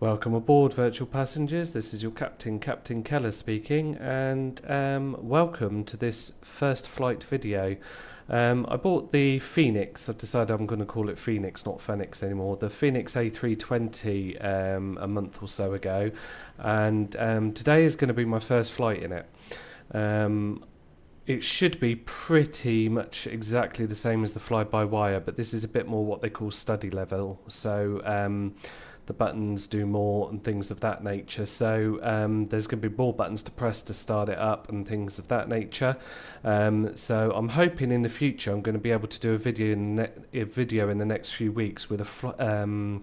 Welcome aboard, virtual passengers. This is your captain, Captain Keller speaking, and welcome to this first flight video. I bought the Fenix. I've decided I'm going to call it Fenix, not Fenix anymore. The Fenix A320 a month or so ago, and today is going to be my first flight in it. It should be pretty much exactly the same as the fly-by-wire, but this is a bit more what they call study level. So the buttons do more and things of that nature. So there's going to be more buttons to press to start it up and things of that nature. So I'm hoping in the future I'm going to be able to do a video in the next few weeks with a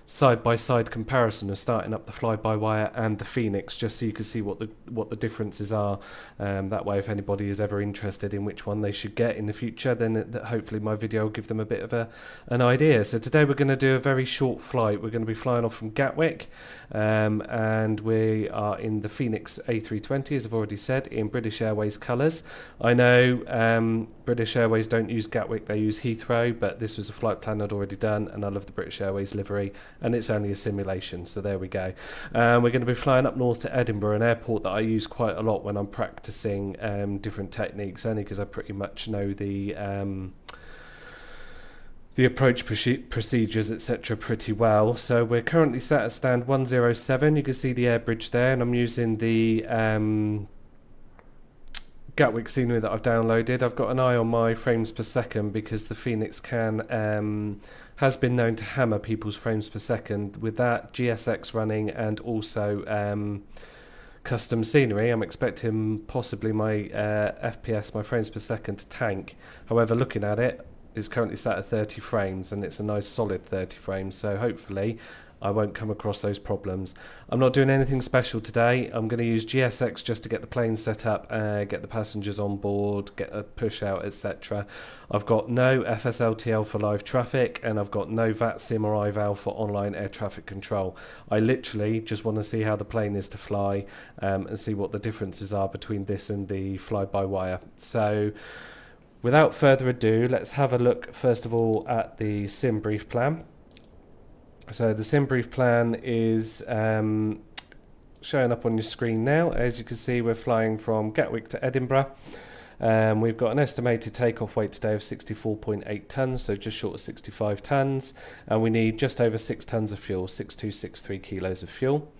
side-by-side comparison of starting up the fly-by-wire and the Fenix, just so you can see what the differences are. That way, if anybody is ever interested in which one they should get in the future, then hopefully my video will give them a bit of an idea. So today we're going to do a very short flight. We're going to be flying off from Gatwick, and we are in the Fenix A320, as I've already said, in British Airways colours. I know British Airways don't use Gatwick, they use Heathrow, but this was a flight plan I'd already done, and I love the British Airways livery, and it's only a simulation, so there we go. We're going to be flying up north to Edinburgh, an airport that I use quite a lot when I'm practicing different techniques, only because I pretty much know the approach procedures, etc. pretty well. So we're currently sat at stand 107. You can see the air bridge there, and I'm using the Gatwick scenery that I've downloaded. I've got an eye on my frames per second because the Fenix has been known to hammer people's frames per second. With that GSX running and also custom scenery, I'm expecting possibly my FPS, my frames per second, to tank. However, looking at it, it's currently sat at 30 frames, and it's a nice solid 30 frames, so hopefully I won't come across those problems. I'm not doing anything special today. I'm going to use GSX just to get the plane set up, get the passengers on board, get a push out, etc. I've got no FSLTL for live traffic, and I've got no VATSIM or iVal for online air traffic control. I literally just want to see how the plane is to fly and see what the differences are between this and the fly-by-wire. So without further ado, let's have a look first of all at the sim brief plan. So the sim brief plan is showing up on your screen now. As you can see, we're flying from Gatwick to Edinburgh. We've got an estimated takeoff weight today of 64.8 tonnes, so just short of 65 tonnes, and we need just over 6 tonnes of fuel, 6263 kilos of fuel.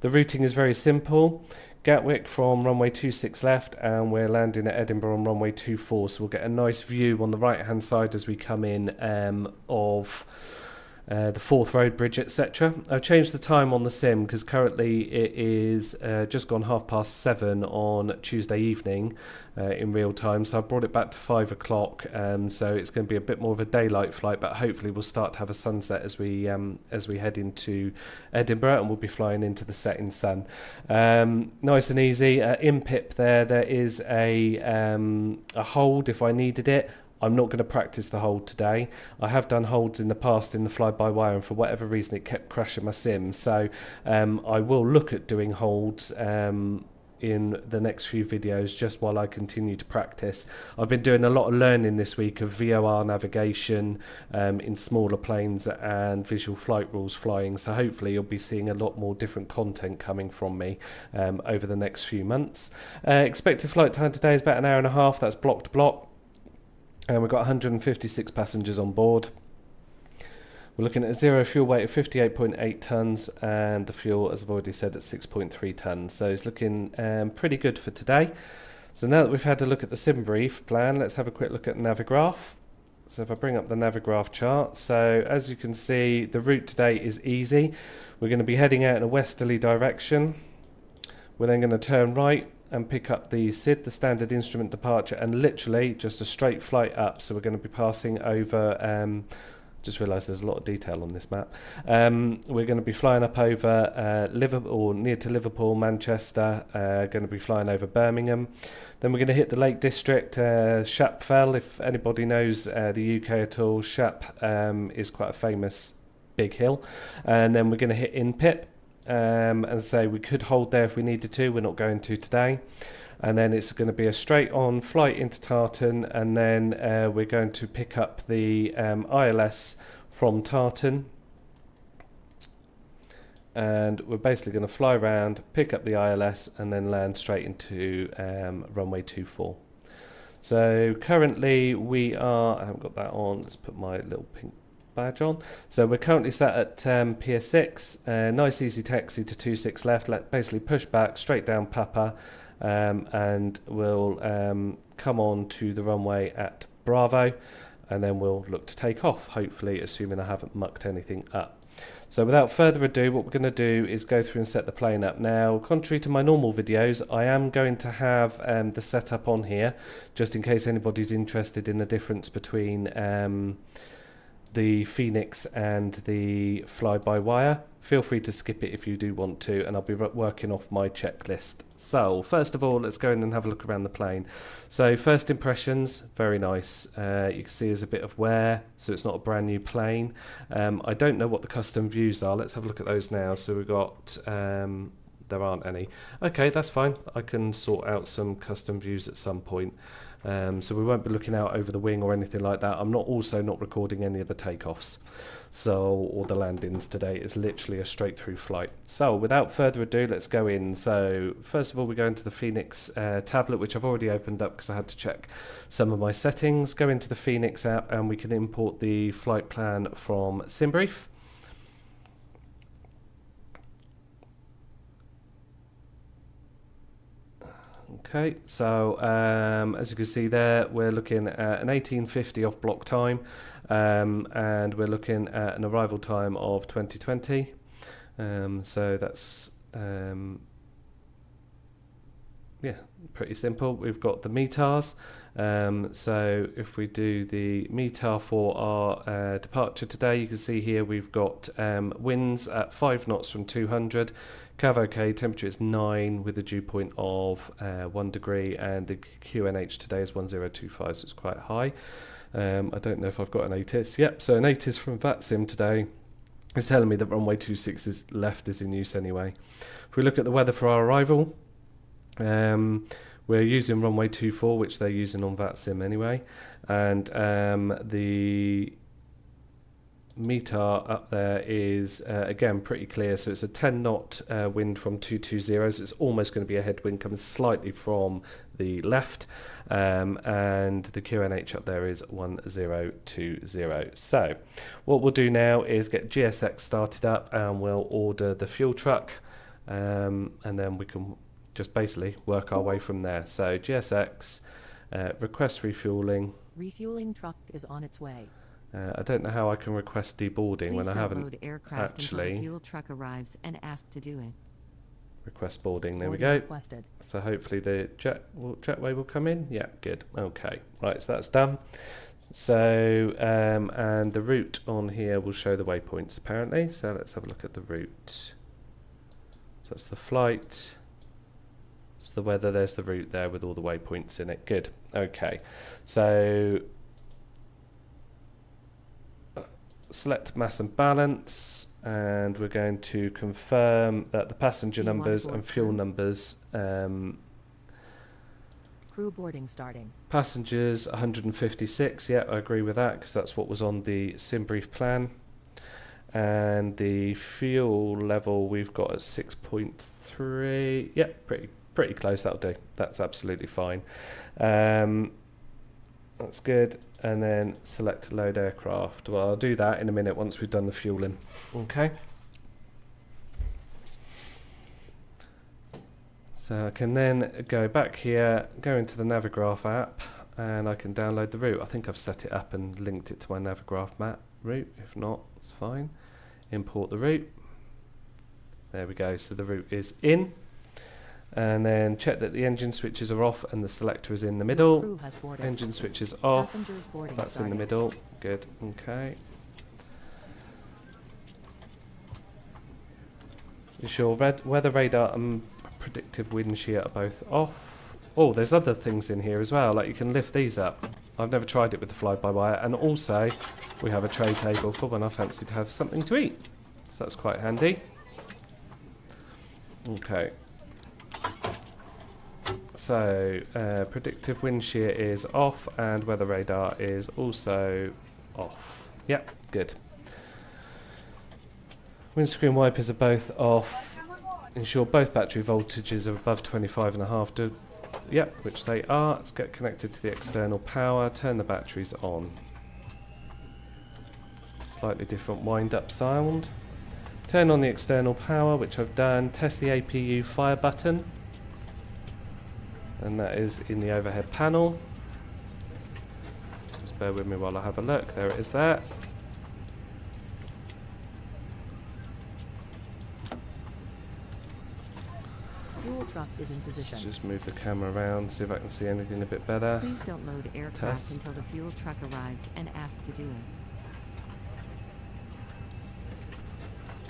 The routing is very simple. Gatwick from runway 26 left, and we're landing at Edinburgh on runway 24, so we'll get a nice view on the right hand side as we come in of the Forth Road Bridge, etc. I've changed the time on the sim because currently it is just gone 7:30 on Tuesday evening in real time, so I brought it back to 5 o'clock, so it's going to be a bit more of a daylight flight, but hopefully we'll start to have a sunset as we head into Edinburgh, and we'll be flying into the setting sun. Nice and easy. In PIP there is a hold if I needed it. I'm not going to practice the hold today. I have done holds in the past in the fly-by-wire, and for whatever reason it kept crashing my sim. So I will look at doing holds in the next few videos just while I continue to practice. I've been doing a lot of learning this week of VOR navigation in smaller planes and visual flight rules flying. So hopefully you'll be seeing a lot more different content coming from me over the next few months. Expected flight time today is about an hour and a half. That's block to block. And we've got 156 passengers on board. We're looking at a zero fuel weight of 58.8 tonnes, and the fuel, as I've already said, at 6.3 tonnes. So it's looking pretty good for today. So now that we've had a look at the sim brief plan, let's have a quick look at Navigraph. So if I bring up the Navigraph chart, so as you can see, the route today is easy. We're going to be heading out in a westerly direction. We're then going to turn right and pick up the SID, the standard instrument departure, and literally just a straight flight up. So we're going to be passing over, just realised there's a lot of detail on this map. We're going to be flying up over Liverpool, near to Liverpool, Manchester, going to be flying over Birmingham. Then we're going to hit the Lake District, Shap Fell. If anybody knows the UK at all, Shap is quite a famous big hill. And then we're going to hit Inpip. And say we could hold there if we needed to. We're not going to today. And then it's going to be a straight on flight into Tartan, and then we're going to pick up the ILS from Tartan, and we're basically going to fly around, pick up the ILS, and then land straight into runway 24. So currently we are, I haven't got that on, let's put my little pink badge on. So we're currently sat at Pier 6, nice easy taxi to 26 left, basically push back straight down Papa, and we'll come on to the runway at Bravo, and then we'll look to take off, hopefully, assuming I haven't mucked anything up. So without further ado, what we're going to do is go through and set the plane up. Now, contrary to my normal videos, I am going to have the setup on here, just in case anybody's interested in the difference between the Fenix and the fly-by-wire. Feel free to skip it if you do want to, and I'll be working off my checklist. So, first of all, let's go in and have a look around the plane. So, first impressions, very nice. You can see there's a bit of wear, so it's not a brand new plane. I don't know what the custom views are. Let's have a look at those now. So, we've got, there aren't any. Okay, that's fine. I can sort out some custom views at some point. So we won't be looking out over the wing or anything like that. I'm also not recording any of the takeoffs or the landings today. It's literally a straight through flight. So without further ado, let's go in. So first of all, we go into the Fenix tablet, which I've already opened up because I had to check some of my settings. Go into the Fenix app and we can import the flight plan from SimBrief. Okay, so as you can see there, we're looking at an 1850 off block time, and we're looking at an arrival time of 2020. So that's yeah, pretty simple. We've got the METARs. So if we do the METAR for our departure today, you can see here we've got winds at 5 knots from 200. Cav OK, temperature is 9 with a dew point of 1 degree, and the QNH today is 1025, so it's quite high. I don't know if I've got an ATIS. Yep, so an ATIS from VATSIM today is telling me that runway 26 is left is in use anyway. If we look at the weather for our arrival, we're using runway 24, which they're using on VATSIM anyway, and the METAR up there is again pretty clear, so it's a 10 knot wind from 220, so it's almost going to be a headwind coming slightly from the left, and the QNH up there is 1020. So what we'll do now is get GSX started up, and we'll order the fuel truck, and then we can just basically work our way from there. So GSX, request refueling. Refueling truck is on its way. I don't know how I can request deboarding when I haven't aircraft actually. Until the fuel truck arrives and ask to do it. Request boarding. There we go. Requested. So hopefully the jetway will come in. Yeah, good. Okay. Right, so that's done. So and the route on here will show the waypoints apparently. So let's have a look at the route. So that's the flight. It's the weather. There's the route there with all the waypoints in it. Good. Okay. So select mass and balance, and we're going to confirm that the passenger numbers and fuel numbers. Crew boarding starting. Passengers 156. Yeah, I agree with that because that's what was on the SimBrief plan. And the fuel level we've got at 6.3. Yeah, pretty close. That'll do. That's absolutely fine. That's good. And then select load aircraft. Well, I'll do that in a minute once we've done the fueling. Okay. So I can then go back here, go into the Navigraph app, and I can download the route. I think I've set it up and linked it to my Navigraph map route. If not, it's fine. Import the route. There we go. So the route is in. And then check that the engine switches are off and the selector is in the middle. Engine switches off. That's in the middle. Good. Okay. Ensure weather radar and predictive wind shear are both off. Oh, there's other things in here as well. Like you can lift these up. I've never tried it with the fly-by-wire. And also, we have a tray table for when I fancy to have something to eat. So that's quite handy. Okay. So, predictive wind shear is off and weather radar is also off. Yep, good. Windscreen wipers are both off. Ensure both battery voltages are above 25.5. Yep, which they are. Let's get connected to the external power. Turn the batteries on. Slightly different wind-up sound. Turn on the external power, which I've done. Test the APU fire button. And that is in the overhead panel. Just bear with me while I have a look. There it is there. Fuel truck is in position. Just move the camera around, see if I can see anything a bit better. Please don't load aircraft Test. until the fuel truck arrives and ask to do it.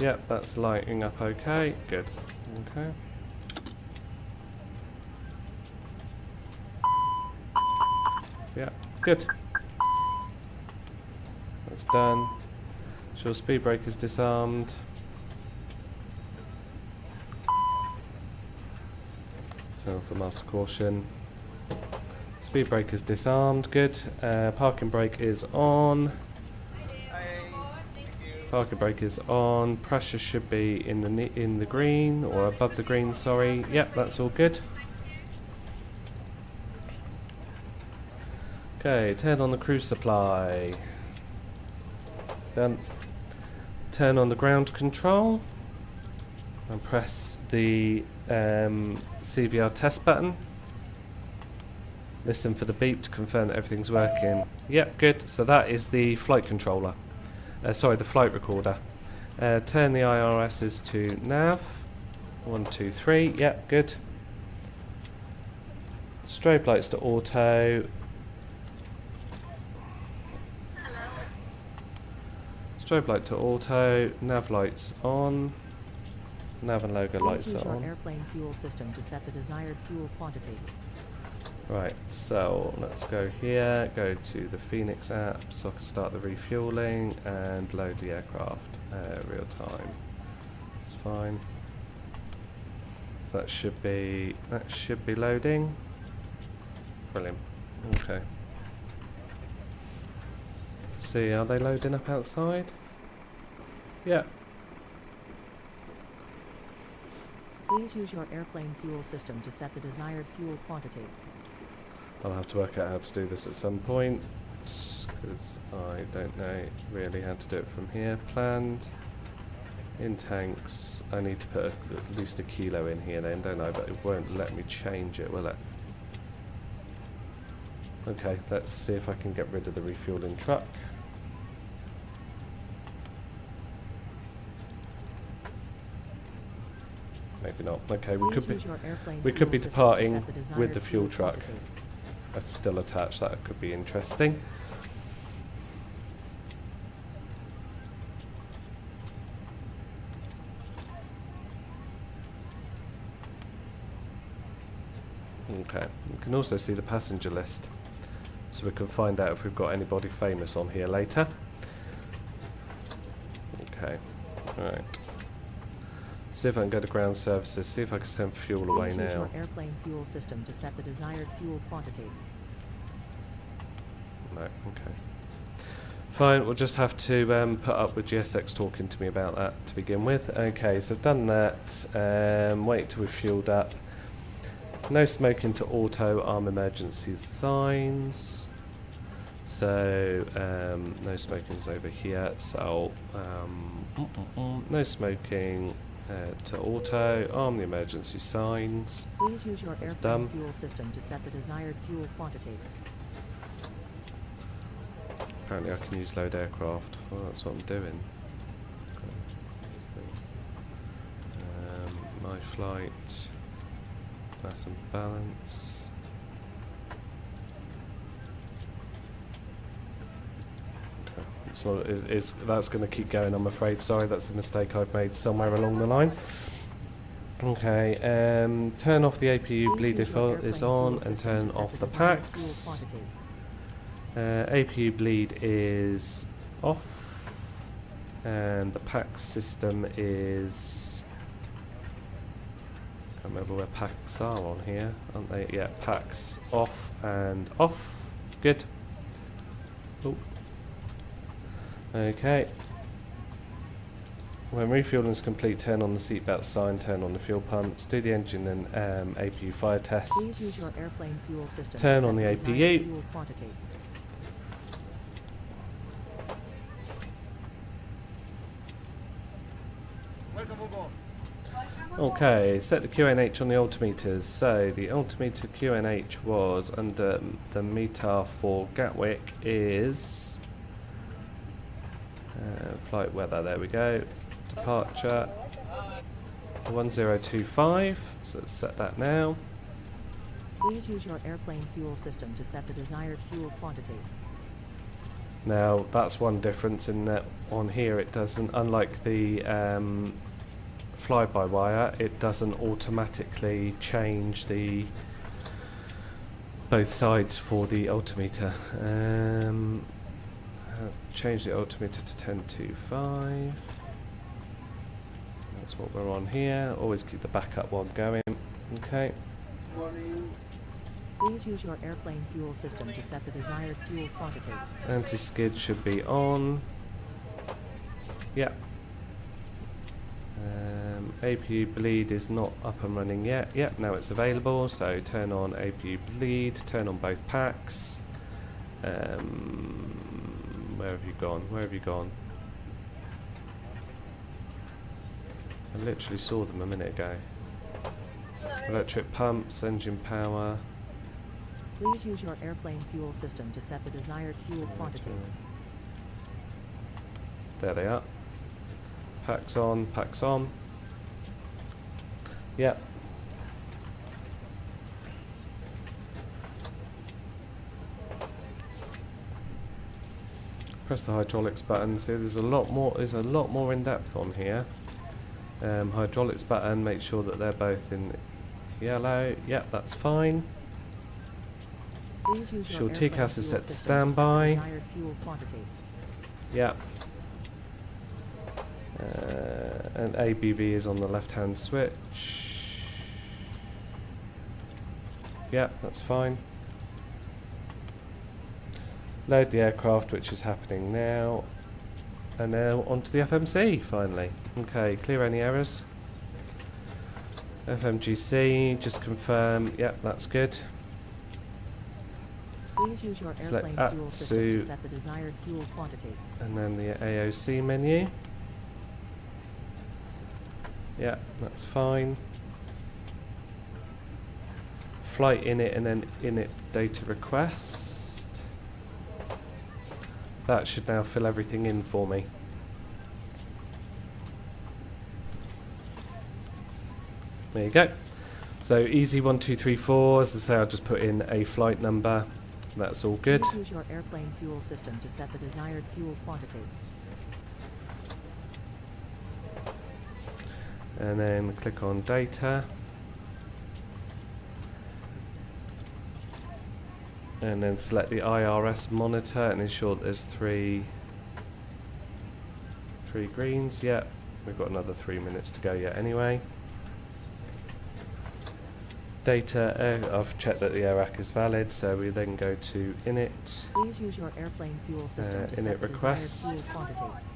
Yep, that's lighting up okay. Good. Okay. Yeah, good. That's done. Sure, speed brake is disarmed. Turn off the master caution. Speed brake is disarmed. Good. Parking brake is on. Parking brake is on. Pressure should be in the green or above the green. Sorry. Yep, that's all good. Okay, turn on the cruise supply. Then turn on the ground control and press the CVR test button. Listen for the beep to confirm that everything's working. Yep, good. So that is the flight controller. Sorry, the flight recorder. Turn the IRSs to nav. 1, 2, 3. Yep, good. Strobe lights to auto. Strobe light to auto. Nav lights on. Nav and logo lights Please use are your on. airplane fuel system to set the desired fuel quantity. Right, so let's go here, go to the Fenix app so I can start the refueling and load the aircraft real time. It's fine. So that should be loading. Brilliant. Okay. See, are they loading up outside? Yeah. Please use your airplane fuel system to set the desired fuel quantity. I'll have to work out how to do this at some point because I don't know really how to do it from here. Planned in tanks. I need to put at least 1 kilo in here then, don't I? But it won't let me change it, will it? Okay, let's see if I can get rid of the refueling truck. Maybe not. Okay, we Please could use your airplane be fuel system to departing set the desired with the fuel truck. quantity. That's still attached. That could be interesting. Okay, you can also see the passenger list, so we can find out if we've got anybody famous on here later. Okay, alright. See if I can go to ground services, see if I can send fuel away Please use now. your airplane fuel system to set the desired fuel quantity. No, okay. Fine, we'll just have to put up with GSX talking to me about that to begin with. Okay, so I've done that. Wait till we've fueled up. No smoking to auto, arm emergency signs. So, no smoking's over here. So, no smoking to auto, arm the emergency signs. Please use your That's airplane done. fuel system to set the desired fuel quantity. Apparently I can use load aircraft. Well, that's what I'm doing. My flight, mass and balance. Okay. It's not, that's going to keep going, I'm afraid. Sorry, that's a mistake I've made somewhere along the line. Okay, turn off the APU Please bleed use if your it's airplane on, fuel and system turn to set off the desired fuel packs. quantity. APU bleed is off, and the pack system is. Can't remember where packs are on here, aren't they? Yeah, packs off and off. Good. Oh. Okay. When refueling is complete, turn on the seatbelt sign, turn on the fuel pumps, do the engine and APU fire Please use tests, your airplane fuel system turn to set on the desired APU. fuel quantity. Okay, set the QNH on the altimeters. So the altimeter QNH was under the METAR for Gatwick is flight weather, there we go. Departure 1025, so let's set that now. Please use your airplane fuel system to set the desired fuel quantity. Now that's one difference in that on here it doesn't, unlike the fly-by-wire, it doesn't automatically change the both sides for the altimeter. Change the altimeter to 1025. That's what we're on here. Always keep the backup one going. Okay. Please use your airplane fuel system to set the desired fuel quantity. Anti-skid should be on. Yep. APU bleed is not up and running yet. Yep, now it's available. So turn on APU bleed. Turn on both packs. Where have you gone? Where have you gone? I literally saw them a minute ago. Electric pumps, engine power. Please use your airplane fuel system to set the desired fuel quantity. There they are. Packs on, packs on. Yep. Press the hydraulics button. See, there's a lot more in depth on here. Hydraulics button, make sure that they're both in yellow. Yep, that's fine. Please use Sure, your TCAS is set to system to set the standby. desired fuel quantity. Yep. And ABV is on the left-hand switch. Yep, that's fine. Load the aircraft, which is happening now. And now onto the FMC, finally. Okay, clear any errors. FMGC, just confirm. Yep, that's good. Please use your Select airplane fuel system to ATSU. set the desired fuel quantity. And then the AOC menu. Yeah, that's fine. Flight init and then init data request. That should now fill everything in for me. There you go. So easy 1234, as I say, I'll just put in a flight number. That's all good. Please use your airplane fuel system to set the desired fuel quantity. And then click on data. And then select the IRS monitor and ensure that there's three greens. Yep, we've got another 3 minutes to go yet anyway. Data, I've checked that the AIRAC is valid, so we then go to init. Please use your airplane fuel system to init set the request. desired fuel quantity.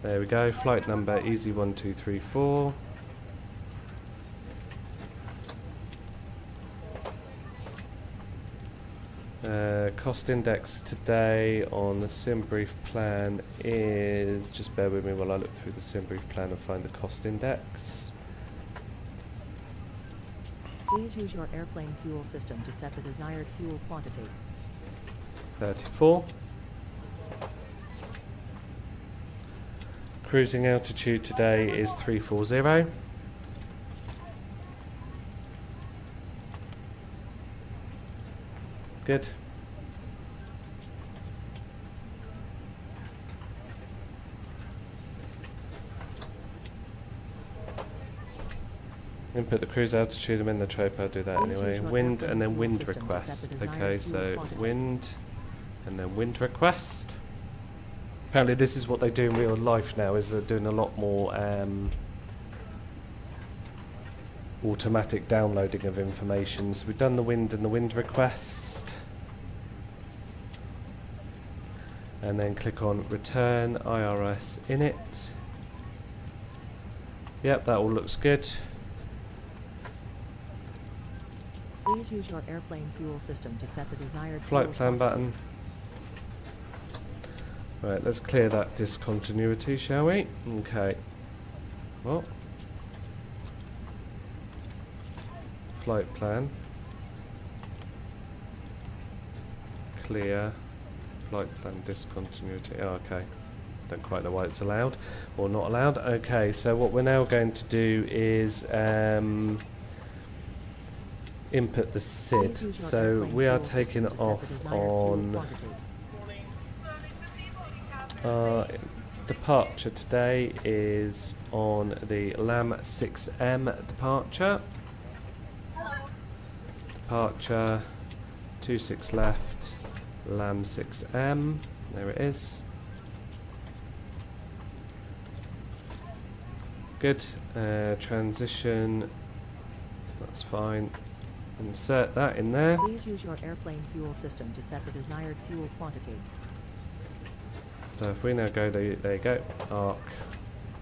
There we go, flight number easy1234. Cost index today on the sim brief plan is, just bear with me while I look through the sim brief plan and find the cost index. Please use your airplane fuel system to set the desired fuel quantity. 34. Cruising altitude today is 340. Good. Input the cruise altitude, I'm in the trope, I'll do that Please anyway. use your Wind airplane and then fuel wind system to set request. the desired Okay, fuel so quantity. wind and then wind request. Apparently this is what they do in real life now, is they're doing a lot more automatic downloading of information. So we've done the wind and the wind request. and then click on return IRS init. Yep, that all looks good. Please use your airplane fuel system to set the desired Flight fuel plan quantity. button. Right, let's clear that discontinuity, shall we? Okay. What? Flight plan. Clear. Flight plan discontinuity. Oh, okay. Don't quite know why it's allowed or not allowed. Okay, so what we're now going to do is input the SID. So we are taking off on departure today is on the LAM 6M departure. Departure 26 left, LAM 6M. There it is. Good. Transition. That's fine. Insert that in there. Please use your airplane fuel system to set the desired fuel quantity. So if we now go to, there you go, arc.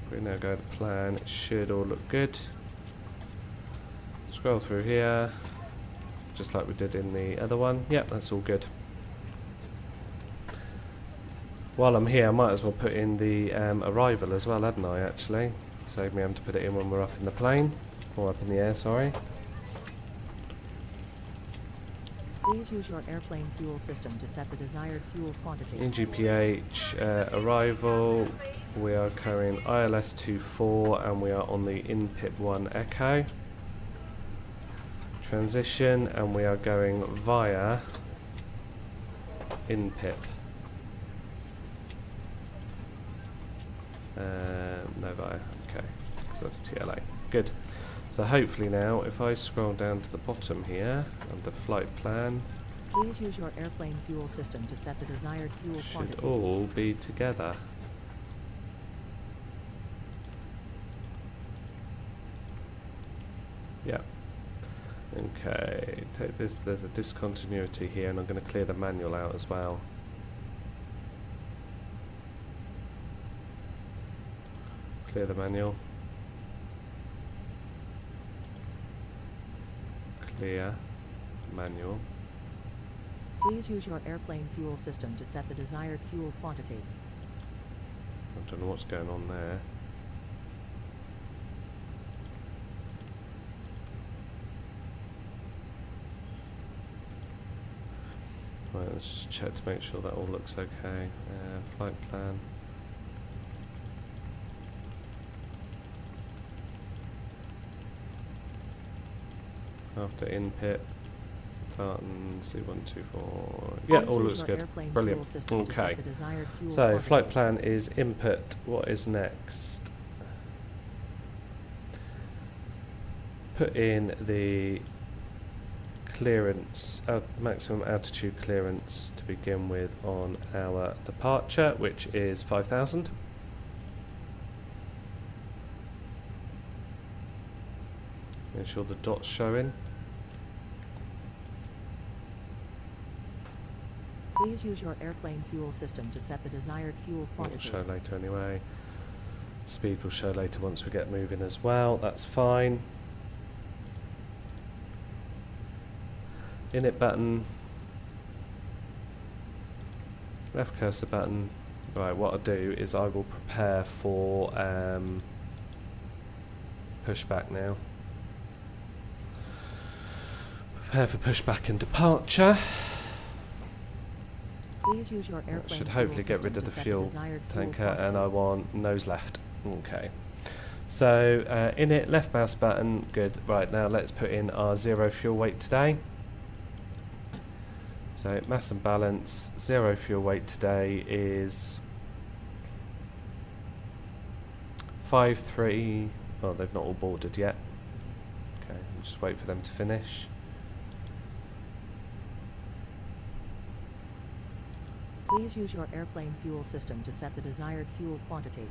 If we now go to plan, it should all look good. Scroll through here, just like we did in the other one. Yep, that's all good. While I'm here, I might as well put in the arrival as well, hadn't I, actually? Save me having to put it in when we're up in the plane, or up in the air, sorry. Please use your airplane fuel system to set the desired fuel quantity. In GPH, arrival, we are carrying ILS 24 and we are on the INPIP 1 Echo. Transition, and we are going via INPIP. No via, okay, because that's TLA. Good. So hopefully now, if I scroll down to the bottom here, under flight plan, please use your airplane fuel system to set the desired fuel quantity. should all be together. Yeah. Okay, take this, there's a discontinuity here, and I'm going to clear the manual out as well. Clear the manual. Clear manual. Please use your airplane fuel system to set the desired fuel quantity. I don't know what's going on there. Right, let's just check to make sure that all looks okay. Flight plan. After input, tartan C124. Yeah, all looks good. Brilliant. Okay. So flight plan is input. What is next? Put in the clearance, maximum altitude clearance to begin with on our departure, which is 5,000. Make sure the dot's showing. Please use your airplane fuel system to set the desired fuel quantity. It'll show later anyway. Speed will show later once we get moving as well. That's fine. Init button. Left cursor button. Right, what I'll do is I will prepare for pushback now. Prepare for pushback and departure. Please use your airplane should hopefully get rid of the fuel tanker, and I want nose left. Okay. So init, left mouse button, good. Right, now let's put in our 0 fuel weight today. So mass and balance, 0 fuel weight today is 5-3. Oh, they've not all boarded yet. Okay, we'll just wait for them to finish. Please use your airplane fuel system to set the desired fuel quantity.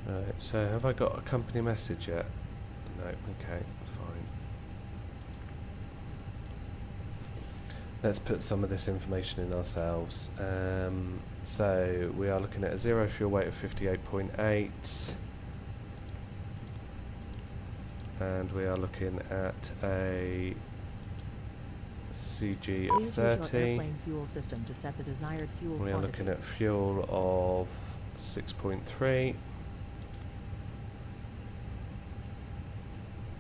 Right, so have I got a company message yet? No, okay, fine. Let's put some of this information in ourselves. So we are looking at a zero fuel weight of 58.8, and we are looking at a CG of 30. Fuel system to set the desired fuel we are quantity. looking at fuel of 6.3.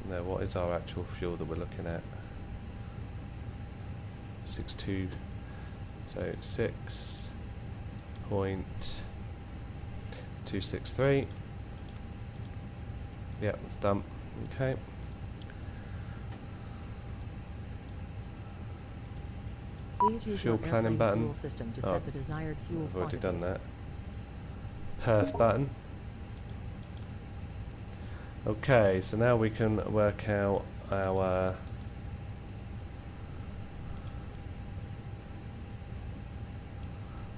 No, what is our actual fuel that we're looking at? 6.2. So 6.263. Yeah, that's done. Okay. Please use Fuel your planning airplane button. fuel system to set the desired fuel I've already quantity. done that. Perf button. Okay, so now we can work out our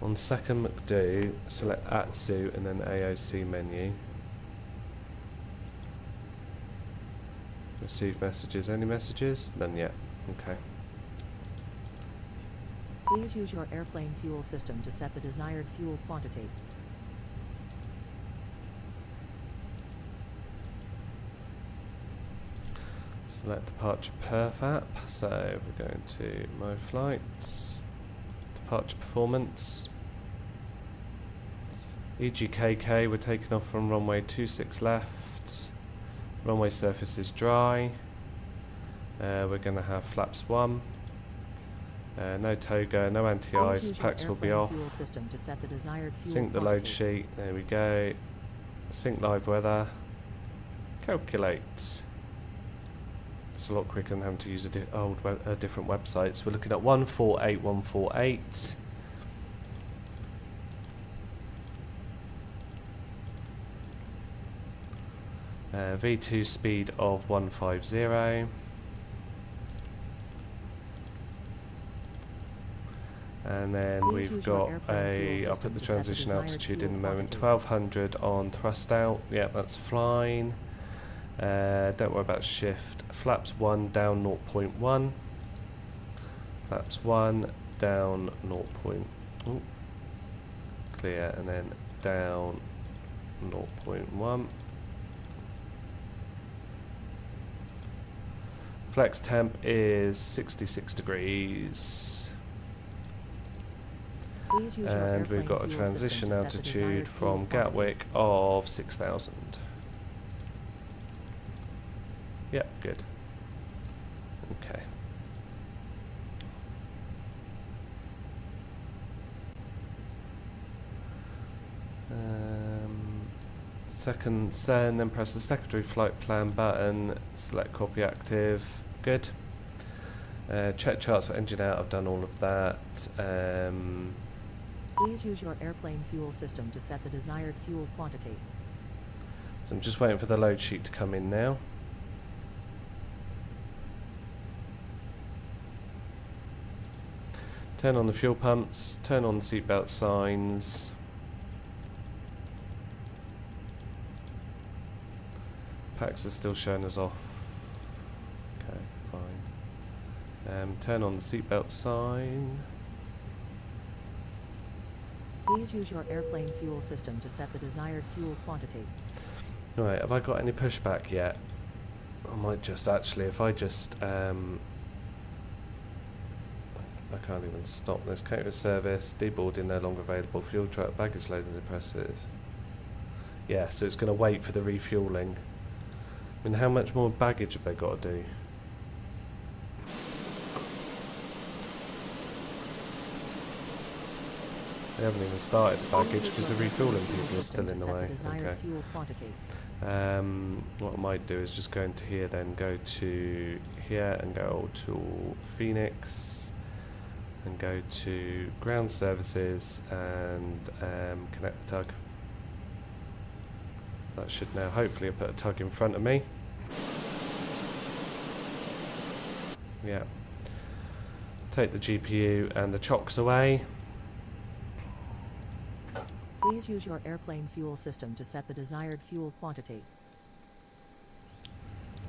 on second McDo, select ATSU and then AOC menu. Receive messages. Any messages? None yet. Okay. Please use your airplane fuel system to set the desired fuel quantity. Select departure perf app. So we're going to my flights, departure performance. EGKK, we're taking off from runway 26 left. Runway surface is dry. We're going to have flaps 1. No toga, no anti-ice, packs will be off. Fuel system to set the desired fuel Sync the load sheet, there we go. Sync live weather. Calculate. It's a lot quicker than having to use a different website. So we're looking at 148148. V2 speed of 150. And then Please we've use your got airplane fuel I'll system put the to set the transition desired altitude fuel in a moment, quantity. 1200 on thrust out. Yeah, that's fine. Don't worry about shift. Flaps 1 down 0.1. Flaps 1 down 0. Clear, and then down 0.1. Flex temp is 66 degrees. Please use your And we've airplane got a fuel transition system to set the altitude desired fuel from quantity. Gatwick of 6,000. Yep, good. Okay. Second send, then press the secondary flight plan button, select copy active, good. Check charts for engine out, I've done all of that. Please use your airplane fuel system to set the desired fuel quantity. So I'm just waiting for the load sheet to come in now. Turn on the fuel pumps, turn on the seatbelt signs. Packs are still showing us off. Okay, fine. Turn on the seatbelt sign. Please use your airplane fuel system to set the desired fuel quantity. Right, have I got any pushback yet? I might just actually, if I just, I can't even stop this. Counter service, deboarding no longer available, fuel truck, baggage loading impressive. Yeah, so it's going to wait for the refueling. I mean, how much more baggage have they got to do? They haven't even started the baggage because the refueling people are still in the way. Okay. What I might do is just go into here, then go to here and go to Phoenix and go to ground services and connect the tug. That should now hopefully put a tug in front of me. Yeah. Take the GPU and the chocks away. Please use your airplane fuel system to set the desired fuel quantity. I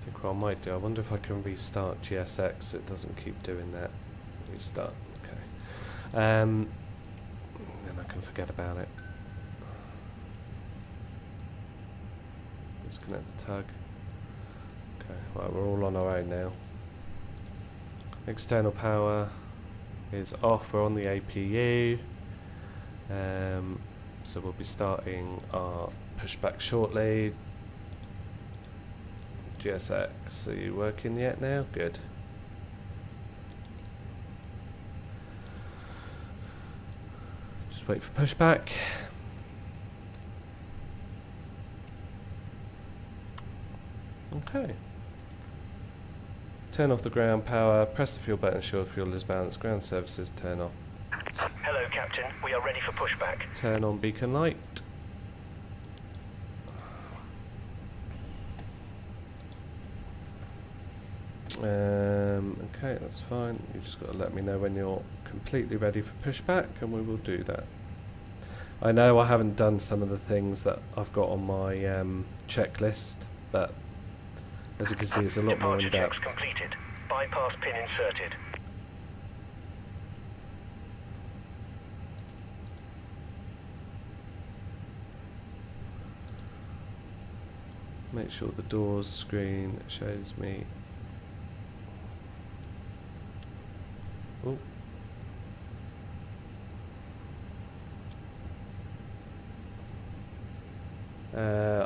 think what I might do, I wonder if I can restart GSX so it doesn't keep doing that. Restart. Then I can forget about it. Disconnect the tug. Okay, well, we're all on our own now. External power is off, we're on the APU. So we'll be starting our pushback shortly. GSX, are you working yet now? Good. Just wait for pushback. Okay. Turn off the ground power, press the fuel button, ensure fuel is balanced, ground services turn off. Hello, Captain. We are ready for pushback. Turn on beacon light. Okay, that's fine. You just got to let me know when you're completely ready for pushback, and we will do that. I know I haven't done some of the things that I've got on my checklist, but as you can see, it's a lot more in depth. Departure checks completed. Bypass pin inserted. Make sure the doors screen shows me. Oh.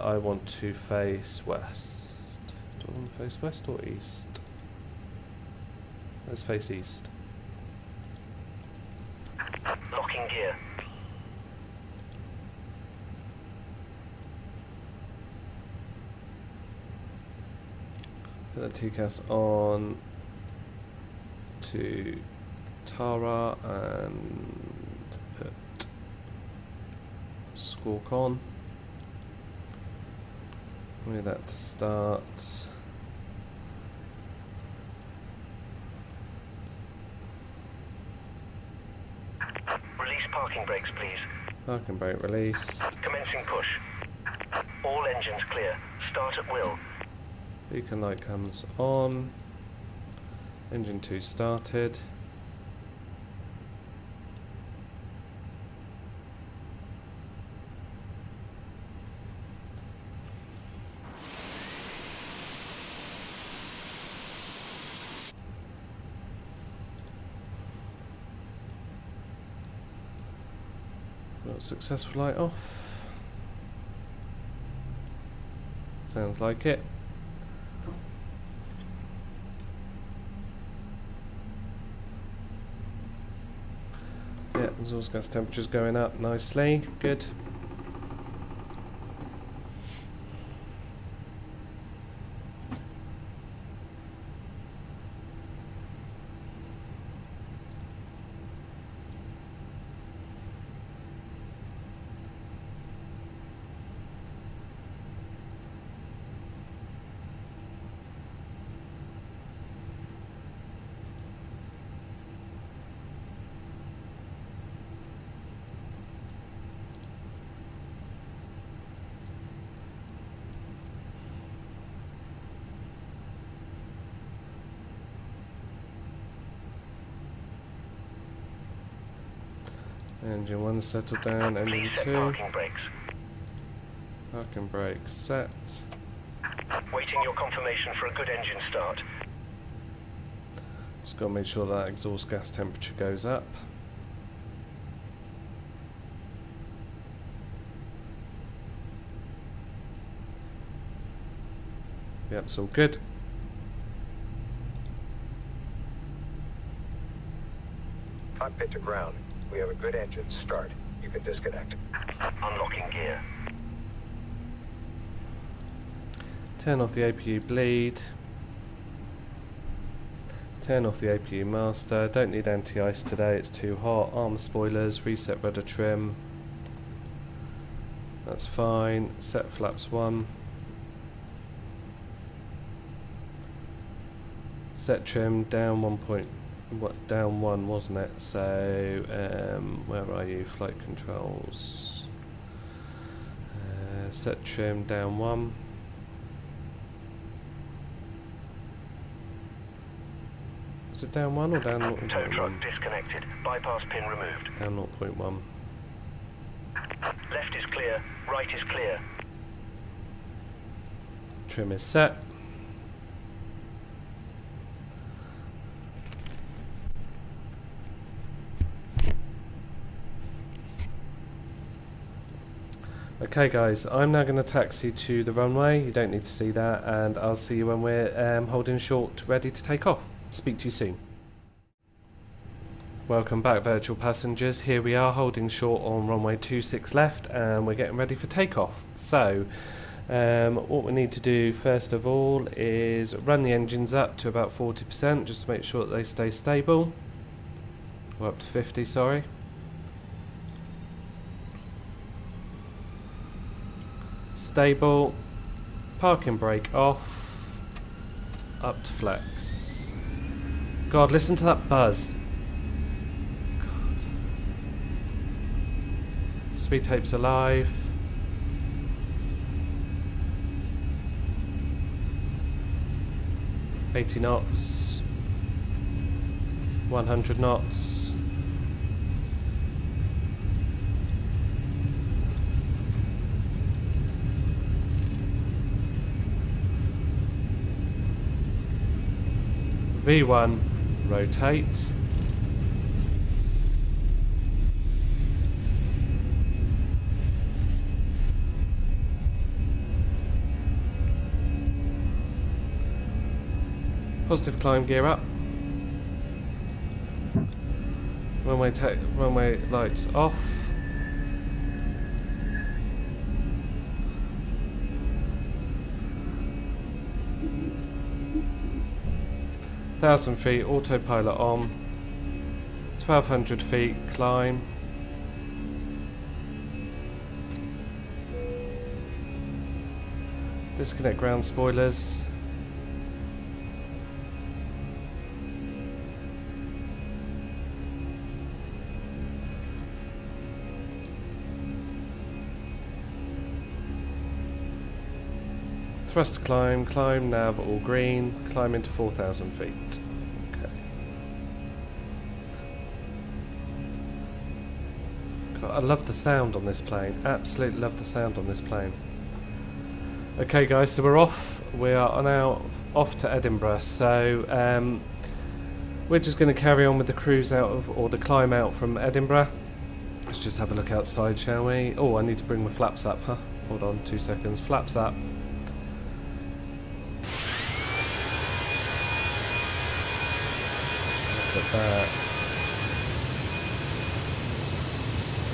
I want to face west. Do I want to face west or east? Let's face east. Locking gear. Put the TCAS on to Tara and put Squawk on. Wait that to start. Release parking brakes, please. Parking brake released. Commencing push. All engines clear. Start at will. Beacon light comes on. Engine 2 started. Got successful light off. Sounds like it. Yeah, exhaust gas temperature's going up nicely. Good. Engine 1 settled down, engine 2. Parking brakes. Parking brake set. Waiting your confirmation for a good engine start. Just got to make sure that exhaust gas temperature goes up. Yep, it's all good. Cockpit to ground. We have a good engine start. You can disconnect. Unlocking gear. Turn off the APU bleed. Turn off the APU master. Don't need anti-ice today, it's too hot. Armor spoilers, reset rudder trim. That's fine. Set flaps 1. Set trim down 1 point. What, down 1 wasn't it? So where are you? Flight controls. Set trim down 1. Is it down 1 or down Tow 0.1? truck disconnected. Bypass pin removed. Down 0.1. Left is clear. Right is clear. Trim is set. Okay guys, I'm now going to taxi to the runway. You don't need to see that, and I'll see you when we're holding short, ready to take off. Speak to you soon. Welcome back, virtual passengers. Here we are holding short on runway 26 left, and we're getting ready for takeoff. So what we need to do first of all is run the engines up to about 40% just to make sure that they stay stable. Or up to 50, sorry. Stable, parking brake off, up to flex. God, listen to that buzz. God. Speed tape's alive. $80 knots, 100 knots. V1, rotate. Positive climb gear up. Runway lights off. Thousand feet, autopilot on. 1200 feet, climb. Disconnect ground spoilers. Thrust climb, climb, nav all green, climb into 4,000 feet. Okay. God, I love the sound on this plane. Absolutely love the sound on this plane. Okay guys, so we're off. We are now off to Edinburgh. So we're just going to carry on with the cruise out of, or the climb out from Edinburgh. Let's just have a look outside, shall we? Oh, I need to bring my flaps up, huh? Hold on 2 seconds. Flaps up. Look at that.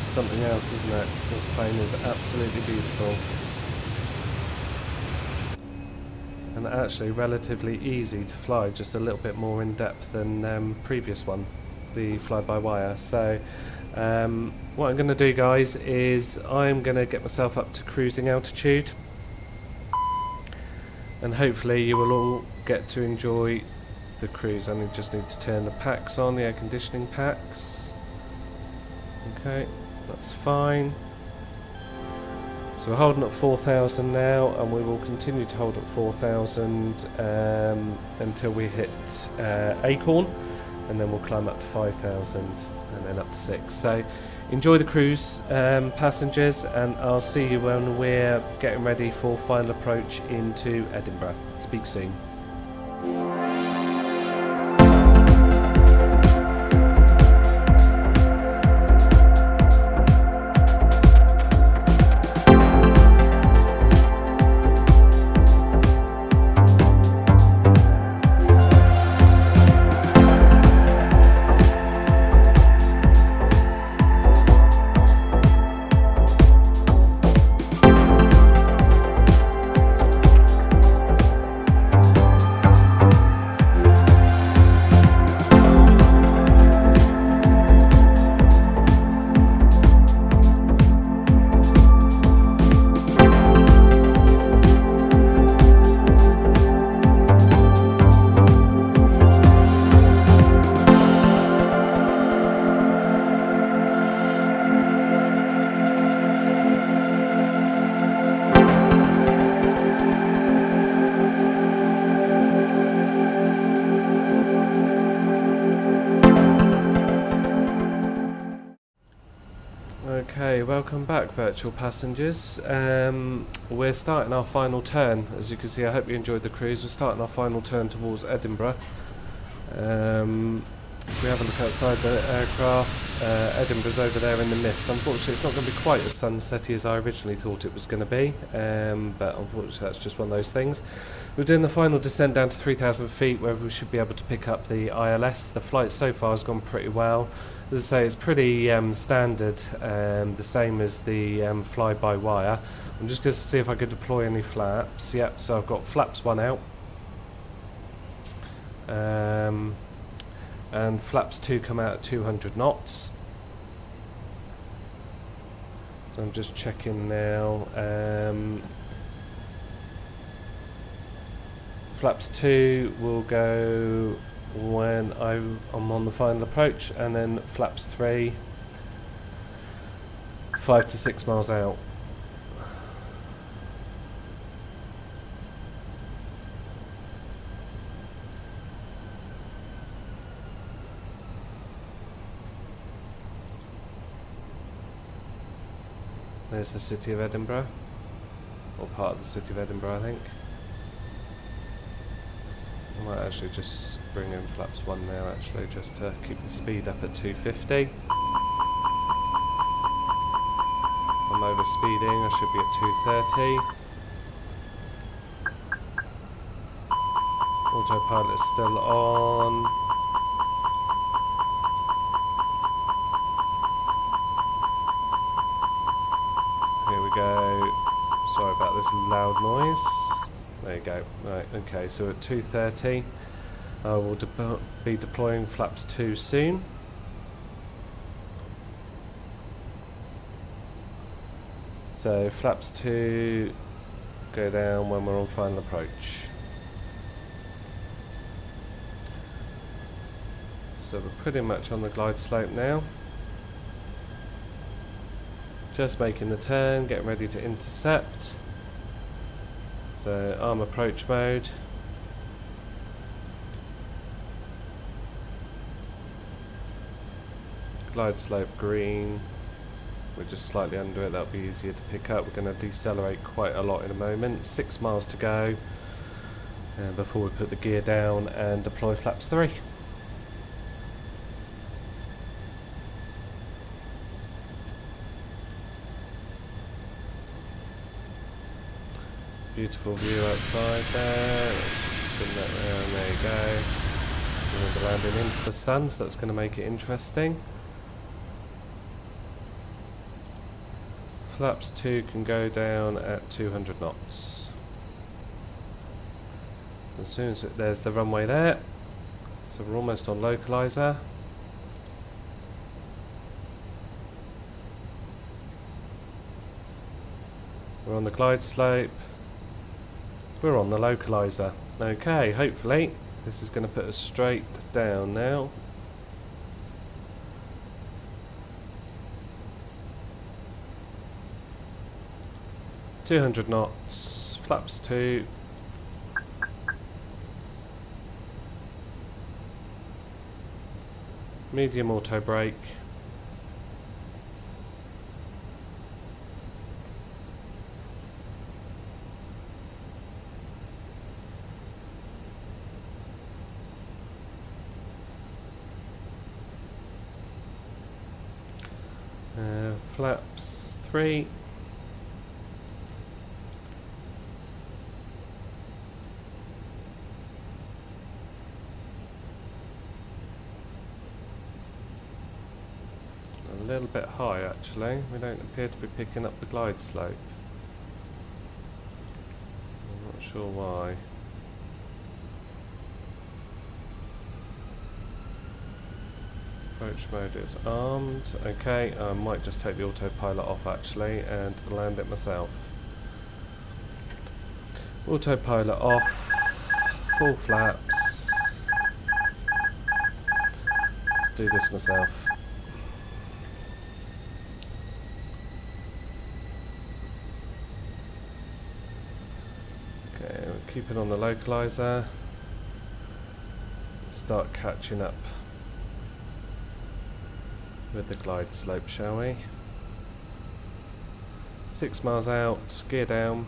Something else, isn't it? This plane is absolutely beautiful. And actually relatively easy to fly, just a little bit more in depth than previous one, the fly-by-wire. So what I'm going to do guys is I'm going to get myself up to cruising altitude, and hopefully you will all get to enjoy the cruise. I just need to turn the packs on, the air conditioning packs. Okay, that's fine. So we're holding at 4,000 now, and we will continue to hold at 4,000 until we hit Acorn, and then we'll climb up to 5,000 and then up to 6. So enjoy the cruise, passengers, and I'll see you when we're getting ready for final approach into Edinburgh. Speak soon. Okay, welcome back, virtual passengers. We're starting our final turn. As you can see, I hope you enjoyed the cruise. We're starting our final turn towards Edinburgh. If we have a look outside the aircraft, Edinburgh's over there in the mist. Unfortunately, it's not going to be quite as sunsetty as I originally thought it was going to be, but unfortunately that's just one of those things. We're doing the final descent down to 3,000 feet, where we should be able to pick up the ILS. The flight so far has gone pretty well. As I say, it's pretty standard, the same as the fly-by-wire. I'm just going to see if I could deploy any flaps. Yep, so I've got flaps 1 out. And flaps 2 come out at 200 knots. So I'm just checking now. Flaps 2 will go when I'm on the final approach, and then flaps 3 5 to 6 miles out. There's the city of Edinburgh, or part of the city of Edinburgh, I think. I might actually just bring in flaps 1 now, actually, just to keep the speed up at 250. I'm over speeding, I should be at 230. Autopilot is still on. Here we go. Sorry about this loud noise. There you go. Right, okay, so at 2:30 I will be deploying flaps 2 soon. So flaps 2 go down when we're on final approach. So we're pretty much on the glide slope now. Just making the turn, getting ready to intercept. So arm approach mode. Glide slope green. We're just slightly under it, that'll be easier to pick up. We're going to decelerate quite a lot in a moment. 6 miles to go before we put the gear down and deploy flaps 3. Beautiful view outside there. Let's just spin that round. There you go. So we're going to be landing into the sun, so that's going to make it interesting. Flaps 2 can go down at 200 knots. So as soon as there's the runway there, so we're almost on localizer. We're on the glide slope. We're on the localizer. Okay, hopefully this is going to put us straight down now. .200 knots, flaps 2. Medium auto brake. Flaps 3. A little bit high actually, we don't appear to be picking up the glide slope. I'm not sure why. Approach mode is armed. Okay, I might just take the autopilot off actually and land it myself. Autopilot off, full flaps. Let's do this myself. Okay, we're keeping on the localizer. Start catching up with the glide slope, shall we? 6 miles out, gear down.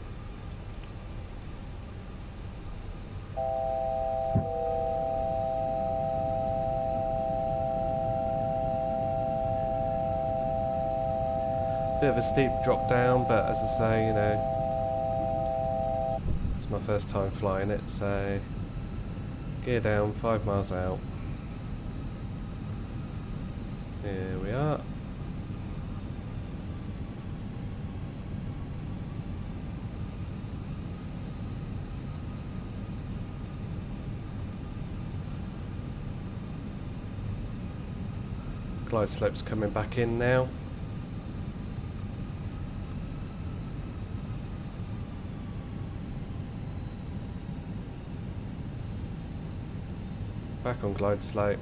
Bit of a steep drop down, but as I say, you know, it's my first time flying it, so gear down, 5 miles out. Here we are. Glide slope's coming back in now. Back on glide slope.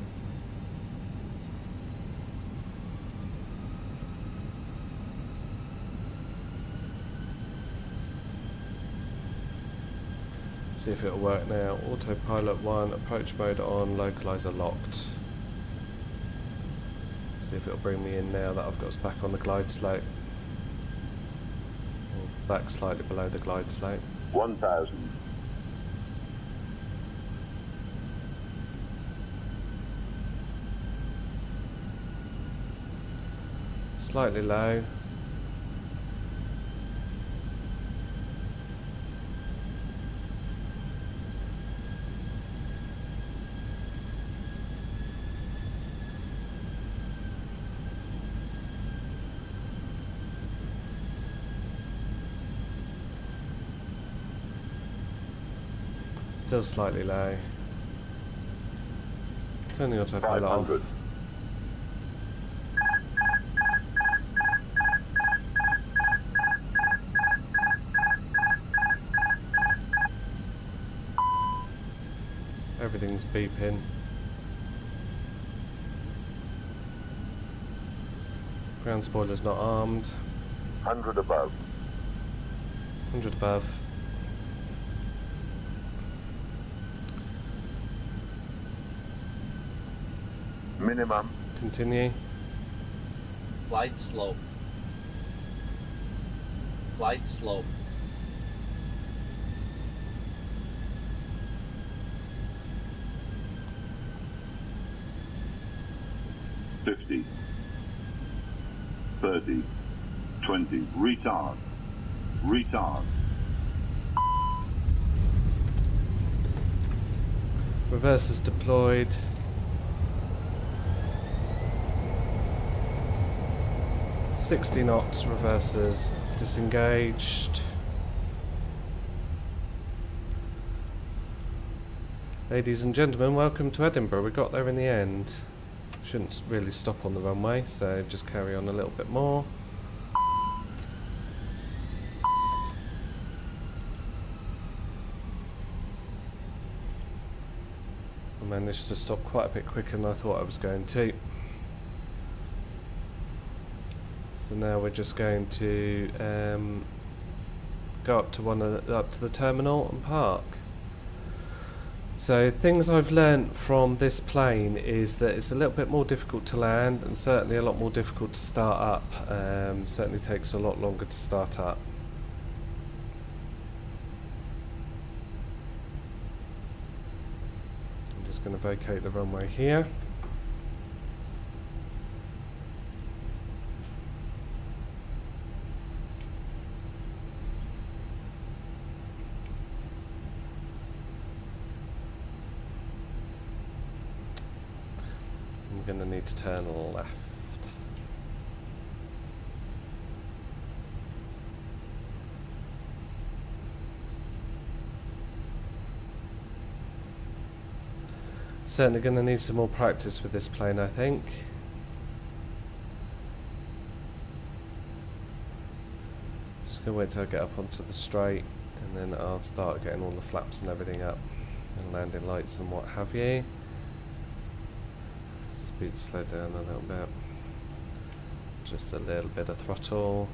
See if it'll work now. Autopilot 1, approach mode on, localizer locked. See if it'll bring me in now that I've got us back on the glide slope. Or back slightly below the glide slope. 1,000. Slightly low. Still slightly low. Turn the autopilot off. 500. Everything's beeping. Ground spoiler's not armed. 100 above. 100 above. Minimum. Continue. Glide slope. Glide slope. $50. 30. 20. Retard. Retard. Reversers deployed. "60 knots, reversers disengaged." Ladies and gentlemen, welcome to Edinburgh. We got there in the end. Shouldn't really stop on the runway, so just carry on a little bit more. I managed to stop quite a bit quicker than I thought I was going to. So now we're just going to go up to the terminal and park. So things I've learnt from this plane is that it's a little bit more difficult to land and certainly a lot more difficult to start up. Certainly takes a lot longer to start up. I'm just going to vacate the runway here. I'm going to need to turn left. Certainly going to need some more practice with this plane, I think. Just going to wait till I get up onto the straight and then I'll start getting all the flaps and everything up and landing lights and what have you. Speed slow down a little bit. Just a little bit of throttle.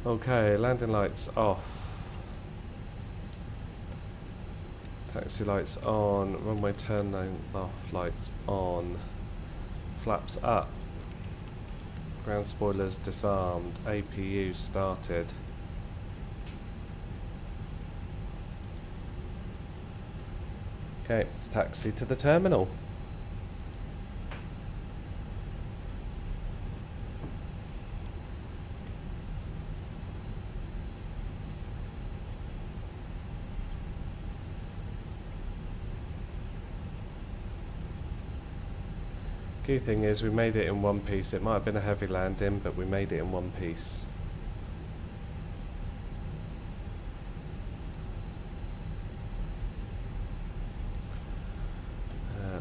Okay, landing lights off. Taxi lights on. Runway turn lane off. Lights on. Flaps up. Ground spoilers disarmed. APU started. Okay, let's taxi to the terminal. Key thing is we made it in one piece. It might have been a heavy landing, but we made it in one piece.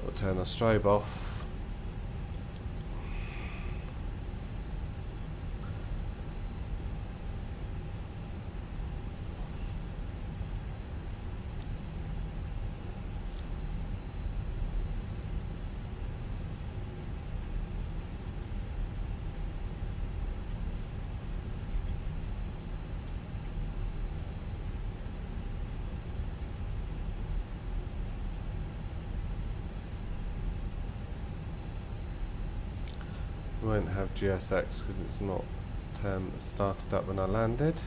We'll turn our strobe off. We won't have GSX because it's not started up when I landed.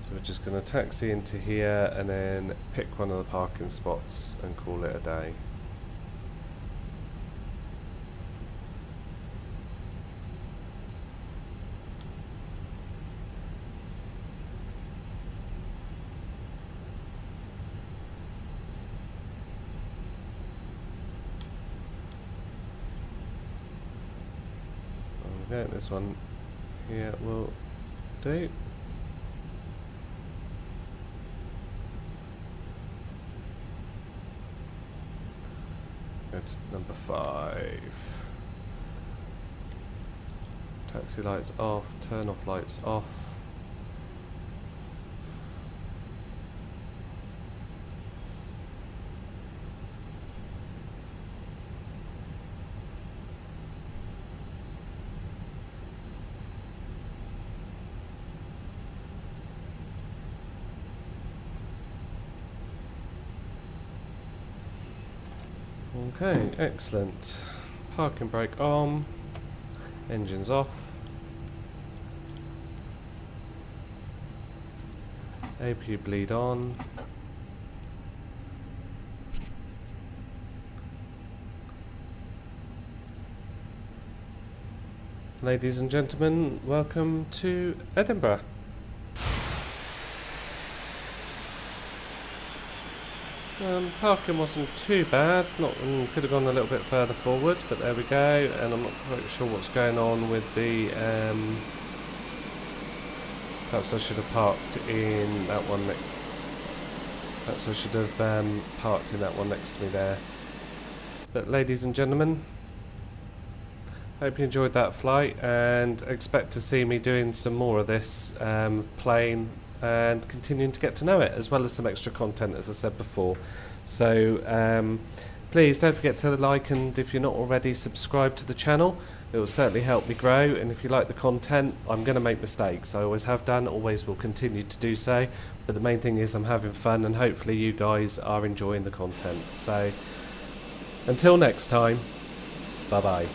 So we're just going to taxi into here and then pick one of the parking spots and call it a day. Okay, this one here will do. Go to number 5. Taxi lights off, turn off lights off. Okay, excellent. Parking brake on, engines off. APU bleed on. Ladies and gentlemen, welcome to Edinburgh. Parking wasn't too bad, could have gone a little bit further forward, but there we go, and I'm not quite sure what's going on with the, perhaps I should have parked in that one, perhaps I should have parked in that one next to me there. But ladies and gentlemen, hope you enjoyed that flight, and expect to see me doing some more of this plane and continuing to get to know it, as well as some extra content, as I said before. So please don't forget to like, and if you're not already, subscribe to the channel. It will certainly help me grow, and if you like the content, I'm going to make mistakes. I always have done, always will continue to do so, but the main thing is I'm having fun, and hopefully you guys are enjoying the content. So until next time, bye bye.